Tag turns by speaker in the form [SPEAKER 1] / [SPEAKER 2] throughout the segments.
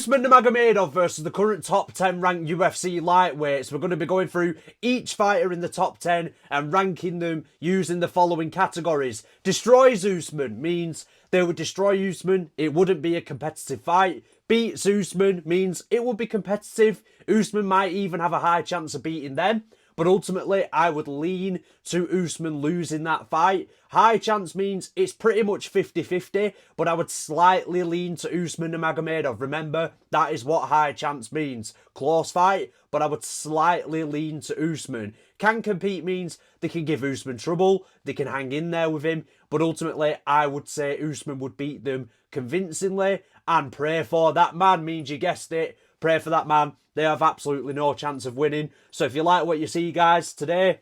[SPEAKER 1] Usman Nurmagomedov versus the current top 10 ranked UFC lightweights. We're going to be going through each fighter in the top 10 and ranking them using the following categories. Destroys Usman means they would destroy Usman. It wouldn't be a competitive fight. Beats Usman means it would be competitive. Usman might even have a high chance of beating them. But ultimately, I would lean to Usman losing that fight. High chance means it's pretty much 50-50, but I would slightly lean to Usman Nurmagomedov. Remember, that is what high chance means. Close fight, but I would slightly lean to Usman. Can compete means they can give Usman trouble, they can hang in there with him, but ultimately, I would say Usman would beat them convincingly. And pray for that man means, you guessed it, pray for that man. They have absolutely no chance of winning. So if you like what you see, guys, today,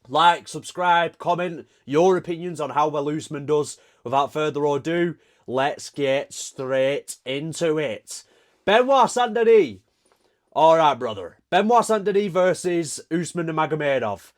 [SPEAKER 1] like, subscribe, comment your opinions on how well Usman does. Without further ado, let's get straight into it. Benoit Saint-Denis. All right, brother. Benoit Saint-Denis versus Usman Nurmagomedov.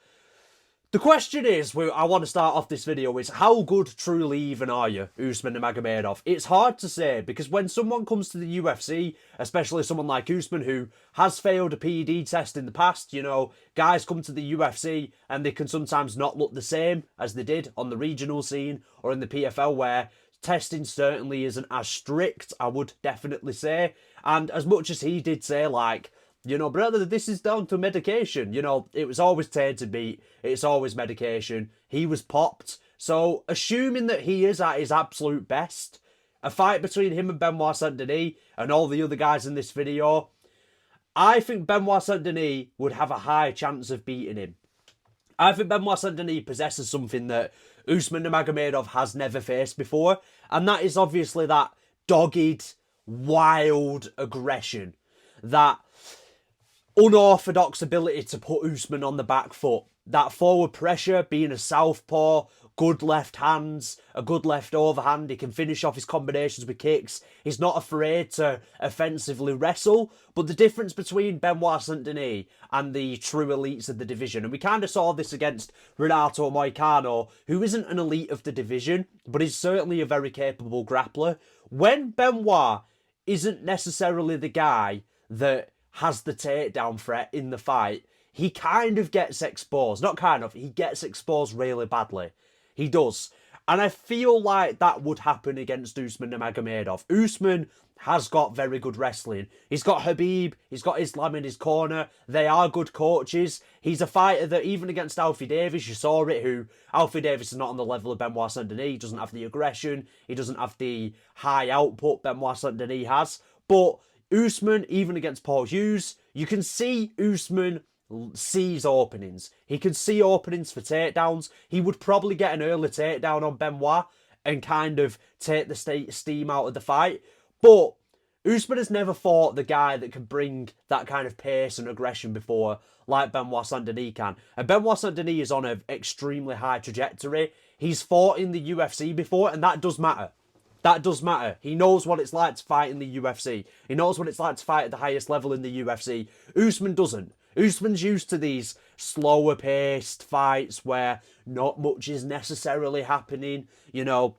[SPEAKER 1] The question is, I want to start off this video, is how good truly even are you, Usman Nurmagomedov? It's hard to say, because when someone comes to the UFC, especially someone like Usman who has failed a PED test in the past, you know, guys come to the UFC and they can sometimes not look the same as they did on the regional scene or in the PFL, where testing certainly isn't as strict, I would definitely say. And as much as he did say, like, you know, brother, this is down to medication. You know, it was always tainted meat. It's always medication. He was popped. So, assuming that he is at his absolute best, a fight between him and Benoit Saint-Denis and all the other guys in this video, I think Benoit Saint-Denis would have a high chance of beating him. I think Benoit Saint-Denis possesses something that Usman Nurmagomedov has never faced before. And that is obviously that dogged, wild aggression. That unorthodox ability to put Usman on the back foot. That forward pressure, being a southpaw, good left hands, a good left overhand. He can finish off his combinations with kicks. He's not afraid to offensively wrestle. But the difference between Benoit Saint-Denis and the true elites of the division, and we kind of saw this against Renato Moicano, who isn't an elite of the division, but is certainly a very capable grappler. When Benoit isn't necessarily the guy that has the takedown threat in the fight, he kind of gets exposed. Not kind of, he gets exposed really badly. He does. And I feel like that would happen against Usman Nurmagomedov. Usman has got very good wrestling. He's got Khabib, he's got Islam in his corner. They are good coaches. He's a fighter that even against Alfie Davis, you saw it, who Alfie Davis is not on the level of Benoit Saint-Denis. He doesn't have the aggression. He doesn't have the high output Benoit Saint-Denis has. But Usman, even against Paul Hughes, you can see Usman sees openings. He can see openings for takedowns. He would probably get an early takedown on Benoit and kind of take the steam out of the fight. But Usman has never fought the guy that can bring that kind of pace and aggression before, like Benoit Saint-Denis can. And Benoit Saint-Denis is on an extremely high trajectory. He's fought in the UFC before, and that does matter. That does matter. He knows what it's like to fight in the UFC. He knows what it's like to fight at the highest level in the UFC. Usman doesn't. Usman's used to these slower paced fights where not much is necessarily happening. You know,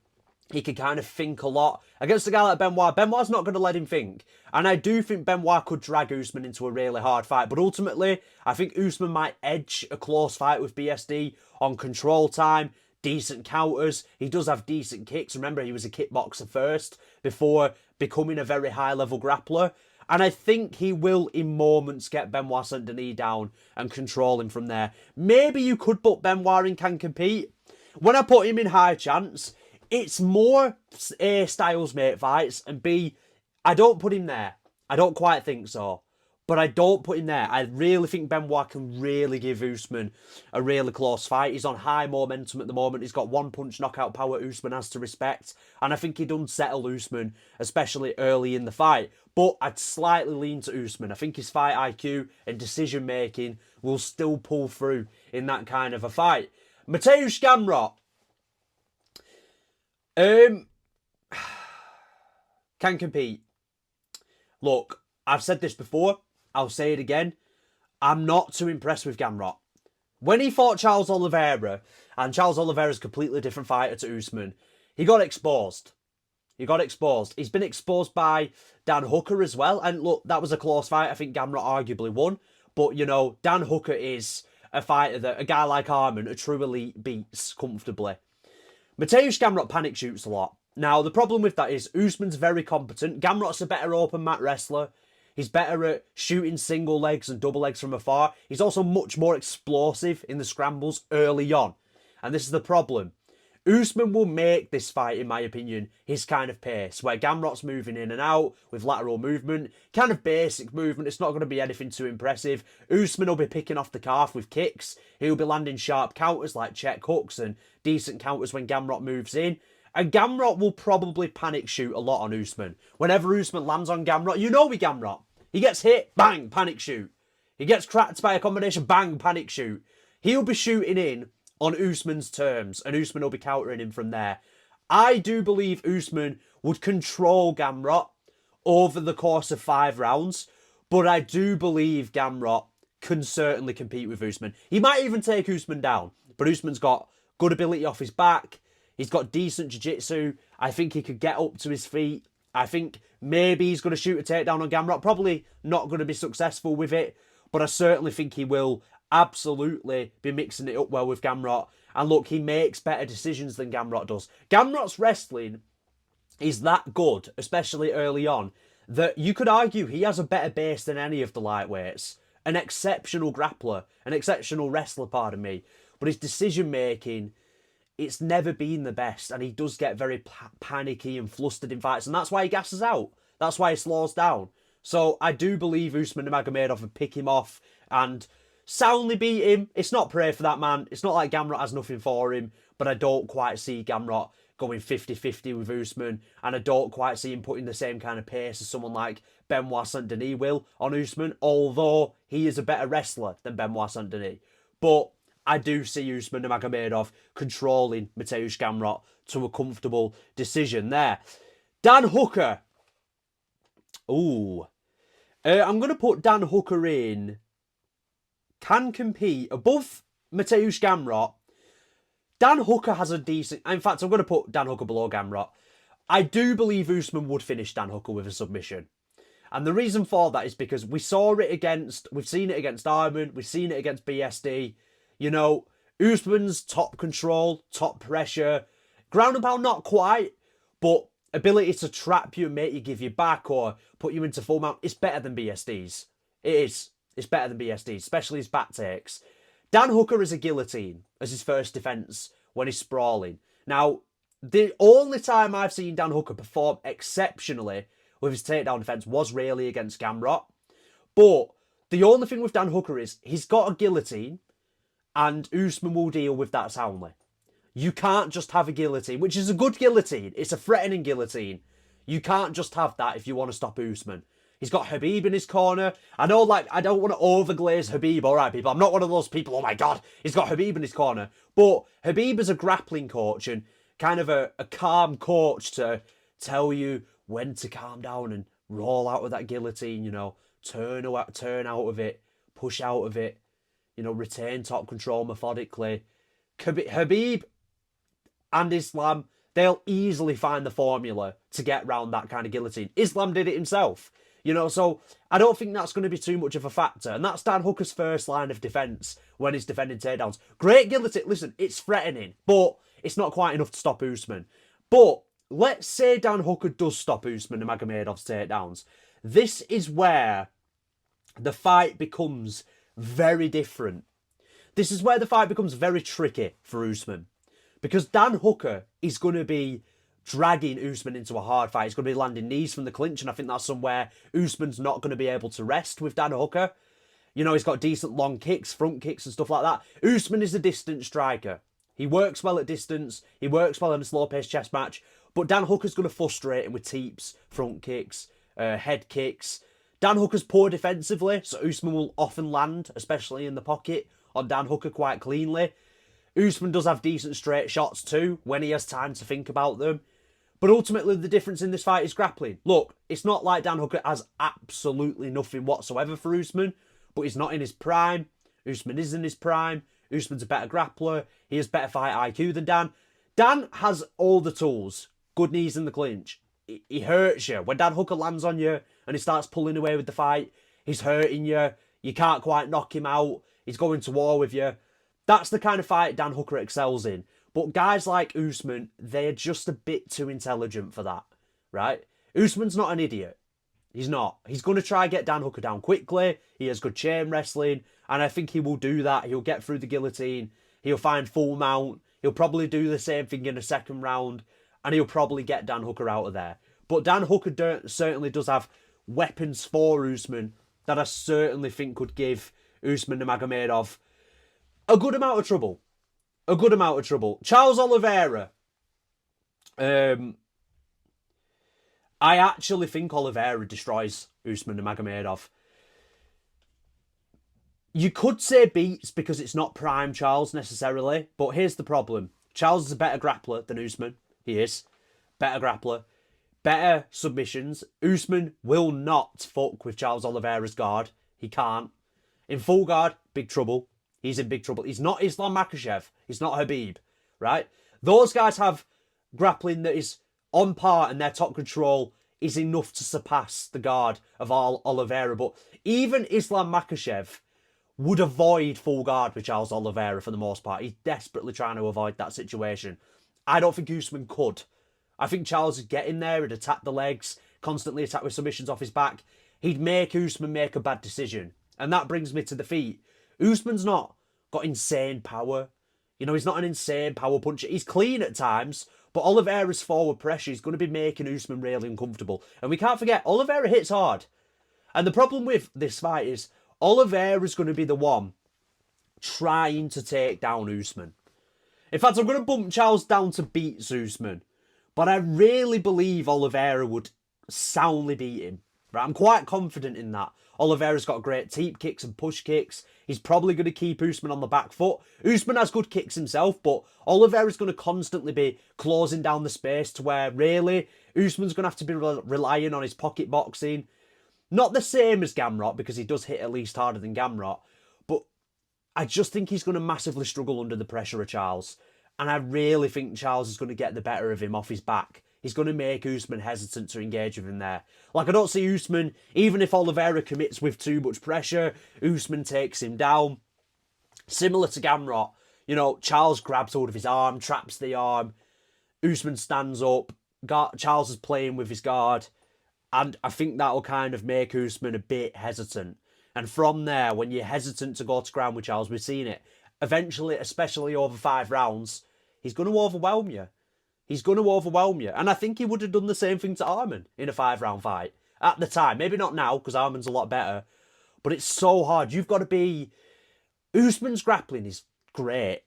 [SPEAKER 1] he can kind of think a lot. Against a guy like Benoit, Benoit's not going to let him think. And I do think Benoit could drag Usman into a really hard fight. But ultimately, I think Usman might edge a close fight with BSD on control time. Decent counters. He does have decent kicks. Remember, he was a kickboxer first before becoming a very high-level grappler. And I think he will, in moments, get Benoit Saint-Denis down and control him from there. Maybe you could put Benoit in can compete. When I put him in high chance, it's more A, styles mate fights, and B, I don't put him there. I don't quite think so. But I don't put him there. I really think Benoit can really give Usman a really close fight. He's on high momentum at the moment. He's got one-punch knockout power Usman has to respect. And I think he'd unsettle Usman, especially early in the fight. But I'd slightly lean to Usman. I think his fight IQ and decision-making will still pull through in that kind of a fight. Mateusz Gamrot. Can compete. Look, I've said this before. I'll say it again. I'm not too impressed with Gamrot. When he fought Charles Oliveira, and Charles Oliveira's a completely different fighter to Usman, he got exposed. He got exposed. He's been exposed by Dan Hooker as well. And look, that was a close fight. I think Gamrot arguably won. But, you know, Dan Hooker is a fighter that a guy like Arman, a true elite, beats comfortably. Mateusz Gamrot panic shoots a lot. Now, the problem with that is Usman's very competent. Gamrot's a better open mat wrestler. He's better at shooting single legs and double legs from afar. He's also much more explosive in the scrambles early on. And this is the problem. Usman will make this fight, in my opinion, his kind of pace, where Gamrot's moving in and out with lateral movement, kind of basic movement. It's not going to be anything too impressive. Usman will be picking off the calf with kicks. He'll be landing sharp counters like check hooks and decent counters when Gamrot moves in. And Gamrot will probably panic shoot a lot on Usman. Whenever Usman lands on Gamrot, you know with Gamrot, he gets hit, bang, panic shoot. He gets cracked by a combination, bang, panic shoot. He'll be shooting in on Usman's terms, and Usman will be countering him from there. I do believe Usman would control Gamrot over the course of 5 rounds, but I do believe Gamrot can certainly compete with Usman. He might even take Usman down, but Usman's got good ability off his back. He's got decent jiu-jitsu. I think he could get up to his feet. I think maybe he's going to shoot a takedown on Gamrot. Probably not going to be successful with it, but I certainly think he will absolutely be mixing it up well with Gamrot. And look, he makes better decisions than Gamrot does. Gamrot's wrestling is that good, especially early on, that you could argue he has a better base than any of the lightweights. An exceptional grappler, an exceptional wrestler, pardon me. But his decision making, it's never been the best, and he does get very panicky and flustered in fights, and that's why he gasses out. That's why he slows down. So I do believe Usman Nurmagomedov would pick him off and soundly beat him. It's not pray for that man. It's not like Gamrot has nothing for him, but I don't quite see Gamrot going 50-50 with Usman, and I don't quite see him putting the same kind of pace as someone like Benoit Saint Denis will on Usman, although he is a better wrestler than Benoit Saint Denis. But I do see Usman Nurmagomedov controlling Mateusz Gamrot to a comfortable decision there. Dan Hooker. Ooh. I'm going to put Dan Hooker in. Can compete above Mateusz Gamrot. Dan Hooker has a decent... In fact, I'm going to put Dan Hooker below Gamrot. I do believe Usman would finish Dan Hooker with a submission. And the reason for that is because we saw it against... We've seen it against Arman. We've seen it against BSD. You know, Usman's top control, top pressure. Ground and pound, not quite. But ability to trap you and make you give you back or put you into full mount, it's better than BSD's. It is. It's better than BSD's, especially his back takes. Dan Hooker is a guillotine as his first defence when he's sprawling. Now, the only time I've seen Dan Hooker perform exceptionally with his takedown defence was really against Gamrot. But the only thing with Dan Hooker is he's got a guillotine and Usman will deal with that soundly. You can't just have a guillotine, which is a good guillotine. It's a threatening guillotine. You can't just have that if you want to stop Usman. He's got Khabib in his corner. I know, like, I don't want to overglaze Khabib, all right, people. I'm not one of those people, oh my God, he's got Khabib in his corner. But Khabib is a grappling coach and kind of a calm coach to tell you when to calm down and roll out of that guillotine, you know, turn out of it, push out of it, you know, retain top control methodically. Khabib and Islam, they'll easily find the formula to get round that kind of guillotine. Islam did it himself. You know, so I don't think that's going to be too much of a factor. And that's Dan Hooker's first line of defence when he's defending takedowns. Great guillotine. Listen, it's threatening, but it's not quite enough to stop Usman. But let's say Dan Hooker does stop Usman Nurmagomedov's takedowns. This is where the fight becomes very different. This is where the fight becomes very tricky for Usman. Because Dan Hooker is going to be dragging Usman into a hard fight. He's going to be landing knees from the clinch, and I think that's somewhere Usman's not going to be able to rest with Dan Hooker. You know, he's got decent long kicks, front kicks and stuff like that. Usman is a distant striker. He works well at distance. He works well in a slow-paced chess match. But Dan Hooker's going to frustrate him with teeps, front kicks, head kicks. Dan Hooker's poor defensively, so Usman will often land, especially in the pocket, on Dan Hooker quite cleanly. Usman does have decent straight shots too, when he has time to think about them. But ultimately, the difference in this fight is grappling. Look, it's not like Dan Hooker has absolutely nothing whatsoever for Usman, but he's not in his prime. Usman is in his prime. Usman's a better grappler. He has better fight IQ than Dan. Dan has all the tools. Good knees in the clinch. he hurts you. When Dan Hooker lands on you and he starts pulling away with the fight, he's hurting you. You can't quite knock him out. He's going to war with you. That's the kind of fight Dan Hooker excels in. But guys like Usman, they're just a bit too intelligent for that, right? Usman's not an idiot. He's not. He's going to try and get Dan Hooker down quickly. He has good chain wrestling, and I think he will do that. He'll get through the guillotine. He'll find full mount. He'll probably do the same thing in the second round, and he'll probably get Dan Hooker out of there. But Dan Hooker certainly does have weapons for Usman that I certainly think could give Usman Nurmagomedov a good amount of trouble. A good amount of trouble. Charles Oliveira. I actually think Oliveira destroys Usman Nurmagomedov. You could say beats because it's not prime Charles necessarily, but here's the problem. Charles is a better grappler than Usman. He is. Better grappler. Better submissions. Usman will not fuck with Charles Oliveira's guard. He can't. In full guard, big trouble. He's in big trouble. He's not Islam Makhachev. He's not Habib, right? Those guys have grappling that is on par, and their top control is enough to surpass the guard of Oliveira. But even Islam Makhachev would avoid full guard with Charles Oliveira for the most part. He's desperately trying to avoid that situation. I don't think Usman could. I think Charles would get in there, he'd attack the legs, constantly attack with submissions off his back. He'd make Usman make a bad decision. And that brings me to the feet. Usman's not got insane power. You know, he's not an insane power puncher. He's clean at times, but Oliveira's forward pressure is going to be making Usman really uncomfortable. And we can't forget, Oliveira hits hard. And the problem with this fight is Oliveira's going to be the one trying to take down Usman. In fact, I'm going to bump Charles down to beat Usman. But I really believe Oliveira would soundly beat him. Right? I'm quite confident in that. Oliveira's got great teep kicks and push kicks. He's probably going to keep Usman on the back foot. Usman has good kicks himself, but Oliveira's going to constantly be closing down the space to where, really, Usman's going to have to be relying on his pocket boxing. Not the same as Gamrot, because he does hit at least harder than Gamrot, but I just think he's going to massively struggle under the pressure of Charles. And I really think Charles is going to get the better of him off his back. He's going to make Usman hesitant to engage with him there. Like, I don't see Usman, even if Oliveira commits with too much pressure, Usman takes him down. Similar to Gamrot, you know, Charles grabs hold of his arm, traps the arm. Usman stands up. Charles is playing with his guard. And I think that'll kind of make Usman a bit hesitant. And from there, when you're hesitant to go to ground with Charles, we've seen it. Eventually, especially over 5 rounds, he's going to overwhelm you. He's going to overwhelm you. And I think he would have done the same thing to Arman in a 5-round fight. At the time. Maybe not now, because Arman's a lot better. But it's so hard. You've got to be... Usman's grappling is great.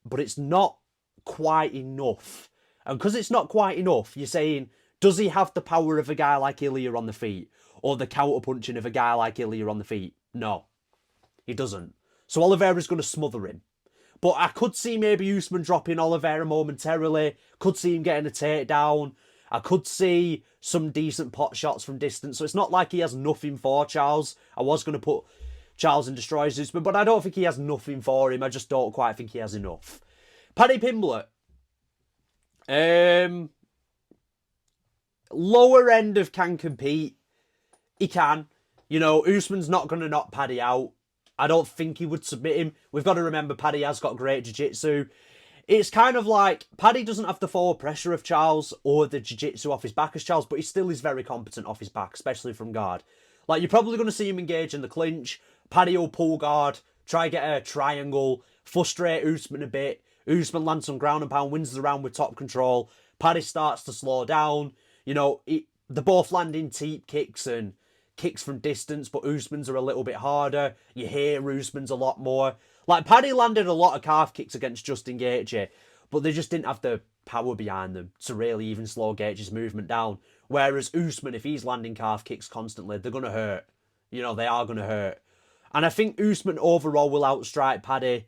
[SPEAKER 1] But it's not quite enough. And because it's not quite enough, you're saying, does he have the power of a guy like Ilia on the feet? Or the counter-punching of a guy like Ilia on the feet? No. He doesn't. So Oliveira's going to smother him. But I could see maybe Usman dropping Oliveira momentarily. Could see him getting a takedown. I could see some decent pot shots from distance. So it's not like he has nothing for Charles. I was going to put Charles in destroys Usman, but I don't think he has nothing for him. I just don't quite think he has enough. Paddy Pimblett. Lower end of can compete. He can. You know, Usman's not going to knock Paddy out. I don't think he would submit him. We've got to remember Paddy has got great jiu-jitsu. It's kind of like Paddy doesn't have the forward pressure of Charles or the jiu-jitsu off his back as Charles, but he still is very competent off his back, especially from guard. Like, you're probably going to see him engage in the clinch. Paddy will pull guard, try get a triangle, frustrate Usman a bit. Usman lands some ground and pound, wins the round with top control. Paddy starts to slow down. You know, they're both landing teep kicks and kicks from distance, but Usman's are a little bit harder. You hear Usman's a lot more. Like, Paddy landed a lot of calf kicks against Justin Gaethje, but they just didn't have the power behind them to really even slow Gaethje's movement down. Whereas Usman, if he's landing calf kicks constantly, they're going to hurt. You know, they are going to hurt. And I think Usman overall will outstrike Paddy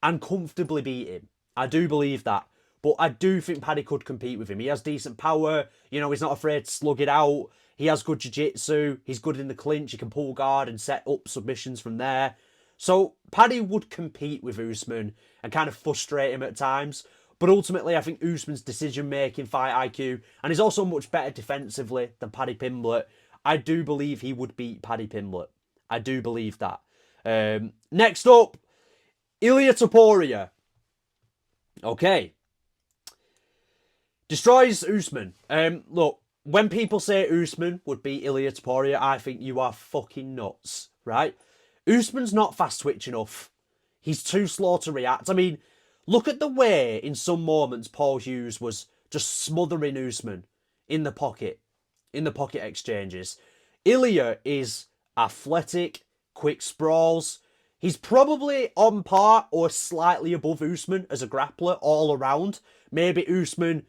[SPEAKER 1] and comfortably beat him. I do believe that. But I do think Paddy could compete with him. He has decent power. You know, he's not afraid to slug it out. He has good jiu-jitsu. He's good in the clinch. He can pull guard and set up submissions from there. So Paddy would compete with Usman and kind of frustrate him at times. But ultimately, I think Usman's decision-making, fight IQ, and he's also much better defensively than Paddy Pimblett. I do believe he would beat Paddy Pimblett. I do believe that. Next up, Ilia Topuria. Okay. Destroys Usman. Look, when people say Usman would beat Ilia Topuria, I think you are fucking nuts, right? Usman's not fast twitch enough. He's too slow to react. I mean, look at the way in some moments Paul Hughes was just smothering Usman in the pocket exchanges. Ilia is athletic, quick sprawls. He's probably on par or slightly above Usman as a grappler all around. Maybe Usman,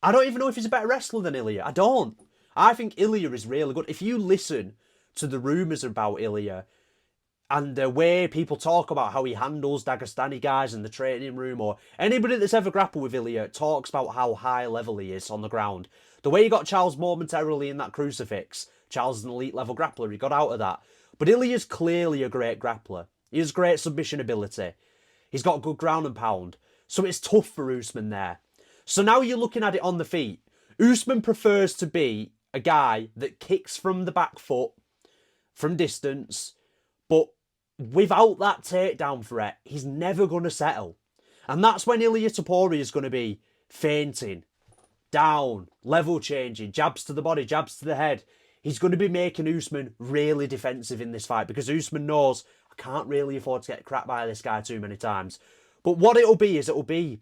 [SPEAKER 1] I don't even know if he's a better wrestler than Ilia. I don't. I think Ilia is really good. If you listen to the rumours about Ilia and the way people talk about how he handles Dagestani guys in the training room, or anybody that's ever grappled with Ilia talks about how high level he is on the ground. The way he got Charles momentarily in that crucifix, Charles is an elite level grappler, he got out of that. But Ilia's clearly a great grappler. He has great submission ability. He's got good ground and pound. So it's tough for Usman there. So now you're looking at it on the feet. Usman prefers to be a guy that kicks from the back foot, from distance, but without that takedown threat, he's never going to settle. And that's when Ilia Topuria is going to be feinting, down, level changing, jabs to the body, jabs to the head. He's going to be making Usman really defensive in this fight because Usman knows, I can't really afford to get cracked by this guy too many times. But what it'll be,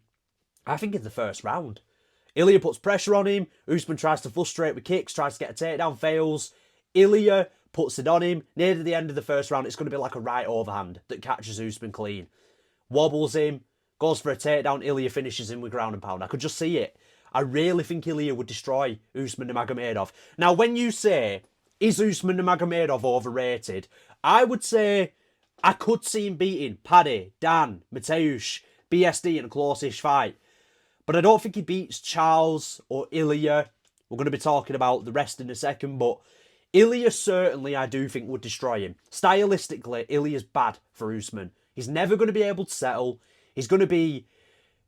[SPEAKER 1] I think, in the first round. Ilia puts pressure on him. Usman tries to frustrate with kicks, tries to get a takedown, fails. Ilia puts it on him. Near to the end of the first round, it's going to be like a right overhand that catches Usman clean. Wobbles him, goes for a takedown. Ilia finishes him with ground and pound. I could just see it. I really think Ilia would destroy Usman Nurmagomedov. Now, when you say, is Usman Nurmagomedov overrated? I would say I could see him beating Paddy, Dan, Mateusz, BSD in a close-ish fight. But I don't think he beats Charles or Ilia. We're going to be talking about the rest in a second, but Ilia certainly, I do think, would destroy him. Stylistically, Ilia's bad for Usman. He's never going to be able to settle. He's going to be...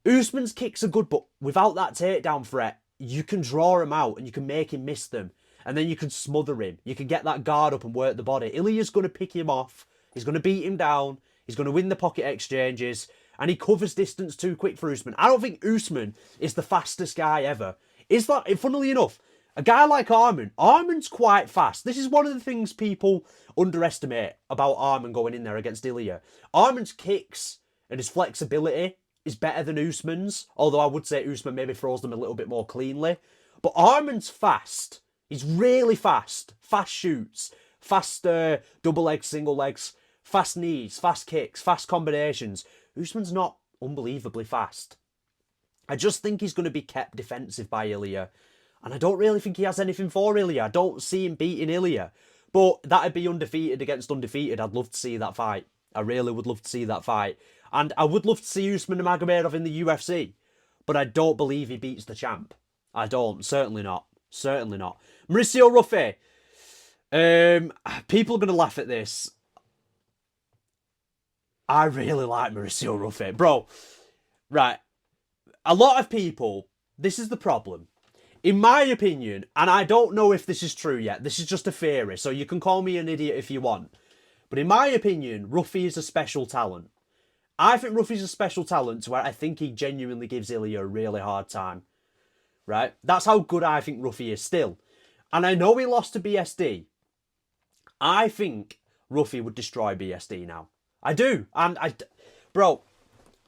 [SPEAKER 1] Usman's kicks are good, but without that takedown threat, you can draw him out and you can make him miss them. And then you can smother him. You can get that guard up and work the body. Ilia's going to pick him off. He's going to beat him down. He's going to win the pocket exchanges. And he covers distance too quick for Usman. I don't think Usman is the fastest guy ever. Is that, funnily enough, a guy like Arman's quite fast. This is one of the things people underestimate about Arman going in there against Ilia. Arman's kicks and his flexibility is better than Usman's, although I would say Usman maybe throws them a little bit more cleanly. But Arman's fast. He's really fast. Fast shoots, fast double legs, single legs, fast knees, fast kicks, fast combinations. Usman's not unbelievably fast. I just think he's going to be kept defensive by Ilia. And I don't really think he has anything for Ilia. I don't see him beating Ilia. But that'd be undefeated against undefeated. I'd love to see that fight. I really would love to see that fight. And I would love to see Usman Nurmagomedov in the UFC. But I don't believe he beats the champ. I don't. Certainly not. Certainly not. Mauricio Ruffy. People are going to laugh at this. I really like Mauricio Ruffy. Bro, right. A lot of people, this is the problem. In my opinion, and I don't know if this is true yet, this is just a theory, so you can call me an idiot if you want. But in my opinion, Ruffy is a special talent. I think Ruffy's a special talent to where I think he genuinely gives Ilia a really hard time. Right? That's how good I think Ruffy is still. And I know he lost to BSD. I think Ruffy would destroy BSD now. I do. And bro,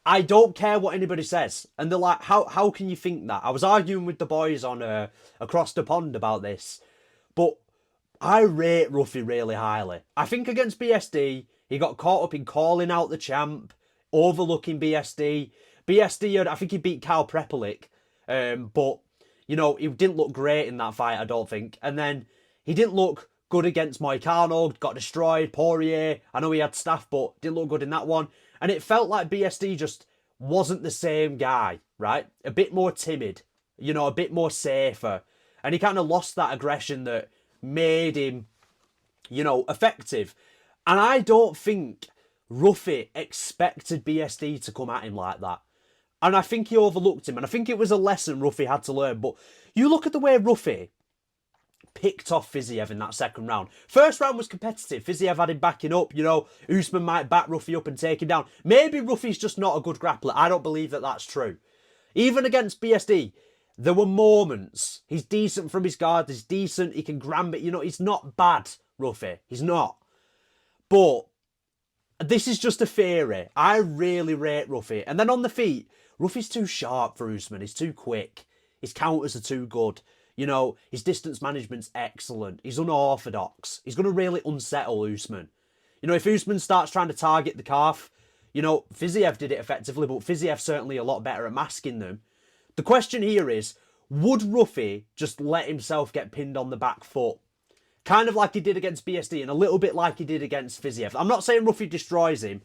[SPEAKER 1] I don't care what anybody says. And they're like, how can you think that? I was arguing with the boys on across the pond about this. But I rate Ruffy really highly. I think against BSD, he got caught up in calling out the champ, overlooking BSD. BSD, I think he beat Kyle Prepelic. But, you know, he didn't look great in that fight, I don't think. And then he didn't look good against Moicano, got destroyed. Poirier, I know he had staff, but didn't look good in that one. And it felt like BSD just wasn't the same guy, right? A bit more timid, you know, a bit more safer. And he kind of lost that aggression that made him, you know, effective. And I don't think Ruffy expected BSD to come at him like that. And I think he overlooked him. And I think it was a lesson Ruffy had to learn. But you look at the way Ruffy picked off Fiziev in that second round. First round was competitive. Fiziev had him backing up. You know, Usman might back Ruffy up and take him down. Maybe Ruffy's just not a good grappler. I don't believe that that's true. Even against BSD, there were moments. He's decent from his guard. He's decent. He can grab it. You know, he's not bad, Ruffy. He's not. But this is just a theory. I really rate Ruffy. And then on the feet, Ruffy's too sharp for Usman. He's too quick. His counters are too good. You know, his distance management's excellent. He's unorthodox. He's going to really unsettle Usman. You know, if Usman starts trying to target the calf, you know, Fiziev did it effectively, but Fiziev's certainly a lot better at masking them. The question here is, would Ruffy just let himself get pinned on the back foot? Kind of like he did against BSD and a little bit like he did against Fiziev. I'm not saying Ruffy destroys him,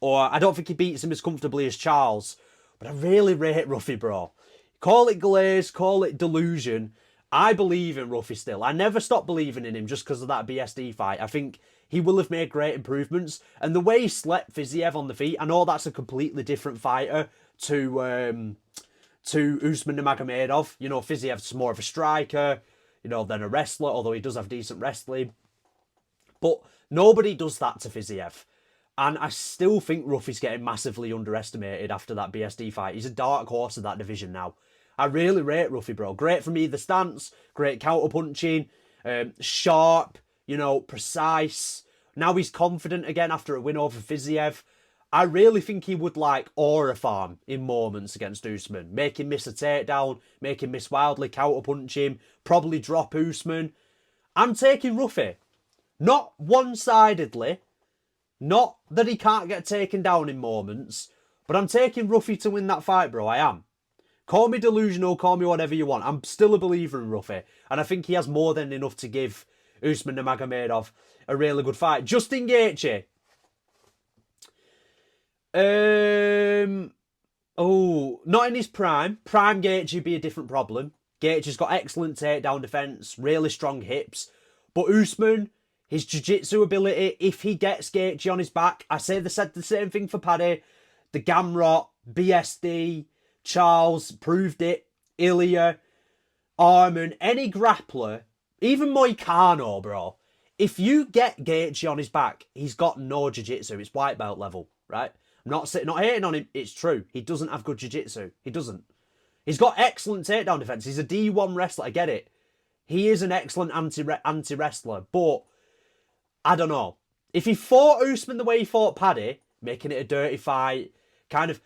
[SPEAKER 1] or I don't think he beats him as comfortably as Charles, but I really rate Ruffy, bro. Call it glaze, call it delusion. I believe in Ruffy still. I never stopped believing in him just because of that BSD fight. I think he will have made great improvements. And the way he slept Fiziev on the feet, I know that's a completely different fighter to Usman Nurmagomedov. You know, Fiziev's more of a striker, you know, than a wrestler, although he does have decent wrestling. But nobody does that to Fiziev. And I still think Ruffy's getting massively underestimated after that BSD fight. He's a dark horse of that division now. I really rate Ruffy, bro. Great from either stance, great counter-punching, sharp, you know, precise. Now he's confident again after a win over Fiziev. I really think he would like aura farm in moments against Usman. Make him miss a takedown, make him miss wildly, counter-punch him, probably drop Usman. I'm taking Ruffy. Not one-sidedly. Not that he can't get taken down in moments. But I'm taking Ruffy to win that fight, bro. I am. Call me delusional, call me whatever you want. I'm still a believer in Ruffy. And I think he has more than enough to give Usman Nurmagomedov a really good fight. Justin Gaethje. Not in his prime. Prime Gaethje be a different problem. Gaethje's got excellent takedown defense, really strong hips. But Usman, his jiu-jitsu ability, if he gets Gaethje on his back, said the same thing for Paddy. The Gamrot, BSD, Charles proved it. Ilia, Arman, any grappler, even Moicano, bro. If you get Gaethje on his back, he's got no jiu-jitsu. It's white belt level, right? I'm not hating on him. It's true. He doesn't have good jiu-jitsu. He doesn't. He's got excellent takedown defense. He's a D1 wrestler. I get it. He is an excellent anti-wrestler. But, I don't know. If he fought Usman the way he fought Paddy, making it a dirty fight, kind of,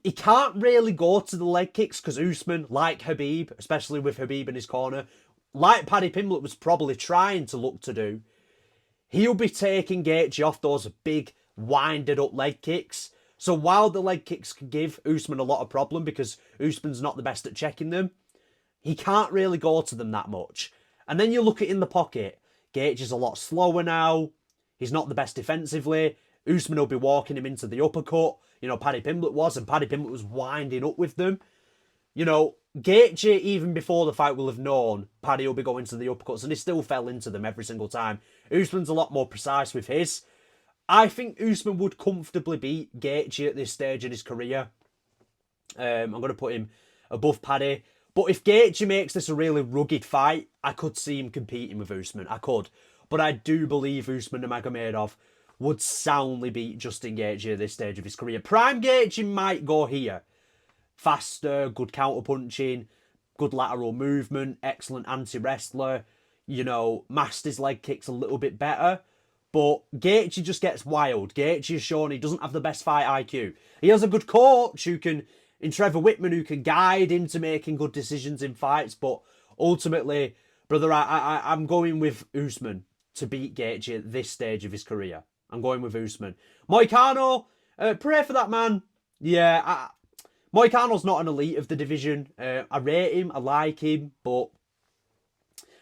[SPEAKER 1] he can't really go to the leg kicks because Usman, like Khabib, especially with Khabib in his corner, like Paddy Pimblett was probably trying to look to do, he'll be taking Gaethje off those big, winded up leg kicks. So while the leg kicks can give Usman a lot of problem because Usman's not the best at checking them, he can't really go to them that much. And then you look at in the pocket, Gaethje's a lot slower now. He's not the best defensively. Usman will be walking him into the uppercut. You know, Paddy Pimblett was, and Paddy Pimblett was winding up with them. You know, Gaethje, even before the fight, will have known Paddy will be going to the uppercuts, and he still fell into them every single time. Usman's a lot more precise with his. I think Usman would comfortably beat Gaethje at this stage in his career. I'm going to put him above Paddy. But if Gaethje makes this a really rugged fight, I could see him competing with Usman. I could. But I do believe Usman Nurmagomedov would soundly beat Justin Gaethje at this stage of his career. Prime Gaethje might go here. Faster, good counter-punching, good lateral movement, excellent anti-wrestler. You know, masked his leg kicks a little bit better. But Gaethje just gets wild. Gaethje has shown he doesn't have the best fight IQ. He has a good coach who can, in Trevor Whitman, who can guide him to making good decisions in fights. But ultimately, brother, I'm going with Usman to beat Gaethje at this stage of his career. I'm going with Usman. Moicano, pray for that man. Yeah, Moicano's not an elite of the division. I rate him, I like him, but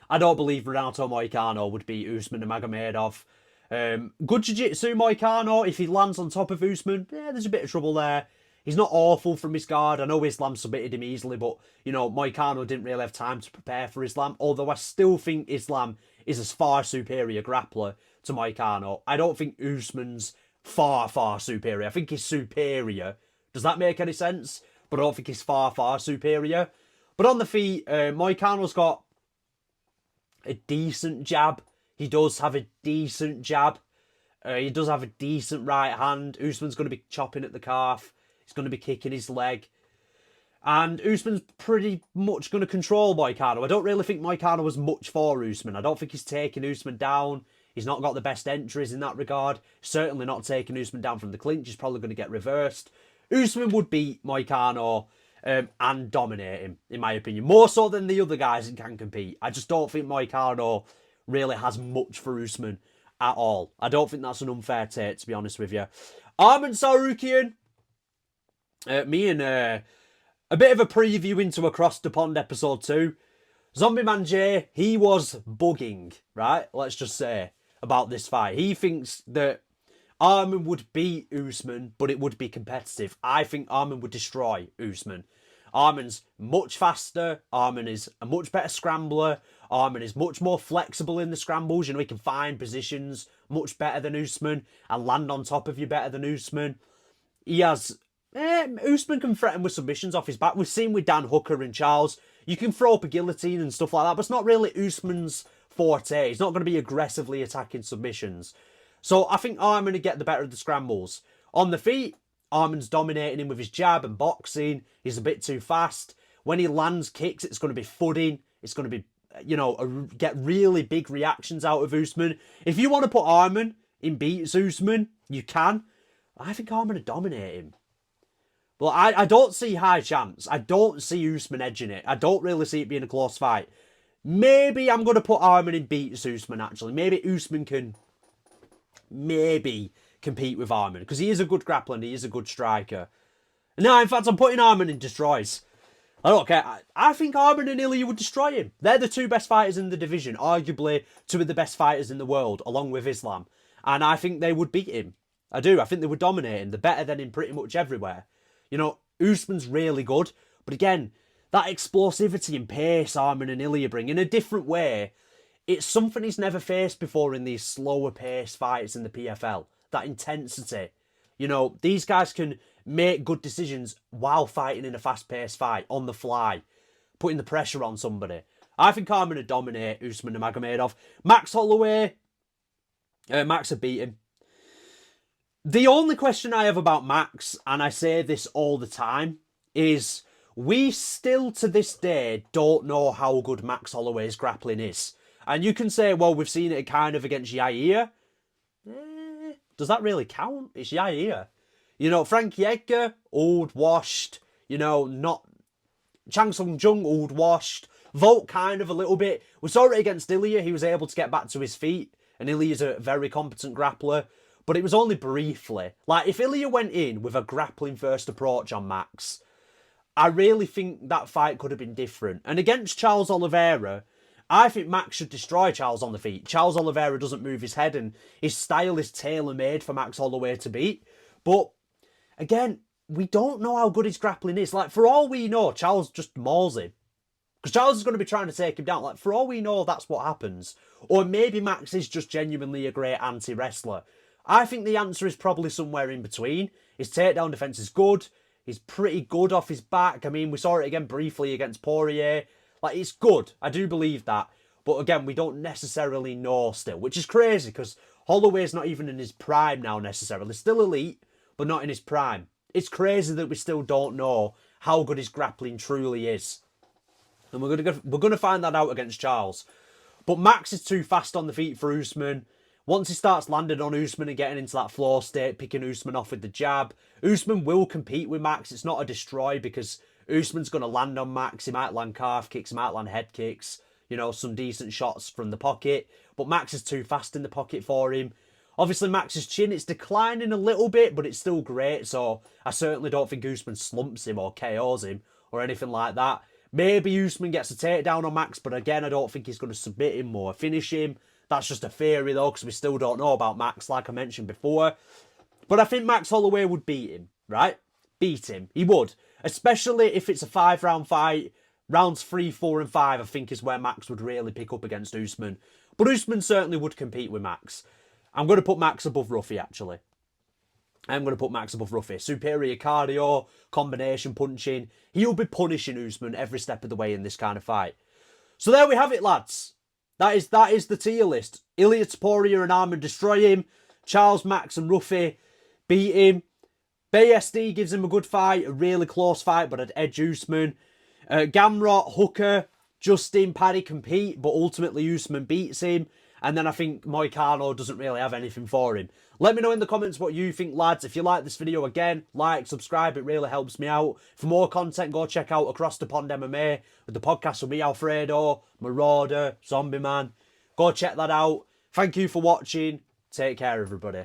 [SPEAKER 1] I don't believe Renato Moicano would beat Usman Nurmagomedov. Good jiu-jitsu Moicano, if he lands on top of Usman, there's a bit of trouble there. He's not awful from his guard. I know Islam submitted him easily, but, you know, Moicano didn't really have time to prepare for Islam, although I still think Islam is a far superior grappler to Moicano. I don't think Usman's far, far superior. I think he's superior. Does that make any sense? but I don't think he's far, far superior. But on the feet, Moicano's got a decent jab. He does have a decent jab. He does have a decent right hand. Usman's going to be chopping at the calf. He's going to be kicking his leg. And Usman's pretty much going to control Moicano. I don't really think Moicano was much for Usman. I don't think he's taking Usman down. He's not got the best entries in that regard. Certainly not taking Usman down from the clinch. He's probably going to get reversed. Usman would beat Moicano and dominate him, in my opinion. More so than the other guys that can compete. I just don't think Moicano really has much for Usman at all. I don't think that's an unfair take, to be honest with you. Arman Tsarukyan. Me and a bit of a preview into Across the Pond episode 2. Zombie Man J, he was bugging, right? Let's just say about this fight. He thinks that Arman would beat Usman, but it would be competitive. I think Arman would destroy Usman. Arman's much faster. Arman is a much better scrambler. Arman is much more flexible in the scrambles. You know, he can find positions much better than Usman and land on top of you better than Usman. He has... Usman can threaten with submissions off his back. We've seen with Dan Hooker and Charles. You can throw up a guillotine and stuff like that, but it's not really Usman's forte. He's not going to be aggressively attacking submissions. So I think Arman would get the better of the scrambles. On the feet, Arman's dominating him with his jab and boxing. He's a bit too fast. When he lands kicks, it's going to be thudding. It's going to be, you know, get really big reactions out of Usman. If you want to put Arman in beats Usman, you can. I think Arman would dominate him. Well, I don't see high chance. I don't see Usman edging it. I don't really see it being a close fight. Maybe I'm going to put Arman in beats Usman, actually. Maybe Usman can maybe compete with Arman, because he is a good grappler and he is a good striker. No, in fact, I'm putting Arman in destroys. I don't care. I think Arman and Ilia would destroy him. They're the two best fighters in the division. Arguably, two of the best fighters in the world, along with Islam. And I think they would beat him. I do. I think they would dominate him. They're better than him pretty much everywhere. You know, Usman's really good. But again, that explosivity and pace Arman and Ilia bring in a different way, it's something he's never faced before in these slower pace fights in the PFL. That intensity. You know, these guys can make good decisions while fighting in a fast-paced fight, on the fly, putting the pressure on somebody. I think Arman would dominate Usman Nurmagomedov. Max Holloway, Max would beat him. The only question I have about Max, and I say this all the time, is we still to this day don't know how good Max Holloway's grappling is. And you can say, well, we've seen it kind of against Yair. Does that really count? It's Yair. You know, Frankie Edgar, old, washed. You know, not... Chang Sung Jung, old, washed. Volk kind of a little bit. We saw it against Ilia. He was able to get back to his feet. And Ilia's a very competent grappler. But it was only briefly. Like, if Ilia went in with a grappling first approach on Max, I really think that fight could have been different. And against Charles Oliveira, I think Max should destroy Charles on the feet. Charles Oliveira doesn't move his head, and his style is tailor-made for Max Holloway to beat. But, again, we don't know how good his grappling is. Like, for all we know, Charles just mauls him. Because Charles is going to be trying to take him down. Like, for all we know, that's what happens. Or maybe Max is just genuinely a great anti-wrestler. I think the answer is probably somewhere in between. His takedown defense is good. He's pretty good off his back. I mean, we saw it again briefly against Poirier. Like, it's good. I do believe that. But again, we don't necessarily know still, which is crazy because Holloway's not even in his prime now necessarily. Still elite, but not in his prime. It's crazy that we still don't know how good his grappling truly is. And we're gonna find that out against Charles. But Max is too fast on the feet for Usman. Once he starts landing on Usman and getting into that floor state, picking Usman off with the jab, Usman will compete with Max. It's not a destroy because Usman's going to land on Max. He might land calf kicks, he might land head kicks, you know, some decent shots from the pocket. But Max is too fast in the pocket for him. Obviously, Max's chin, it's declining a little bit, but it's still great. So I certainly don't think Usman slumps him or KOs him or anything like that. Maybe Usman gets a takedown on Max, but again, I don't think he's going to submit him or finish him. That's just a theory, though, because we still don't know about Max, like I mentioned before. But I think Max Holloway would beat him, right? Beat him. He would. Especially if it's a 5-round fight. Rounds 3, 4, and 5, I think, is where Max would really pick up against Usman. But Usman certainly would compete with Max. I'm going to put Max above Ruffy, actually. I'm going to put Max above Ruffy. Superior cardio, combination punching. He'll be punishing Usman every step of the way in this kind of fight. So there we have it, lads. That is the tier list. Ilia Topuria and Arman destroy him. Charles, Max and Ruffy beat him. BSD gives him a good fight, a really close fight, but I'd edge Usman. Gamrot, Hooker, Justin, Paddy compete, but ultimately Usman beats him. And then I think Moicano doesn't really have anything for him. Let me know in the comments what you think, lads. If you like this video, again, like, subscribe. It really helps me out. For more content, go check out Across the Pond MMA with the podcast with me, Alfredo, Marauder, Zombie Man. Go check that out. Thank you for watching. Take care, everybody.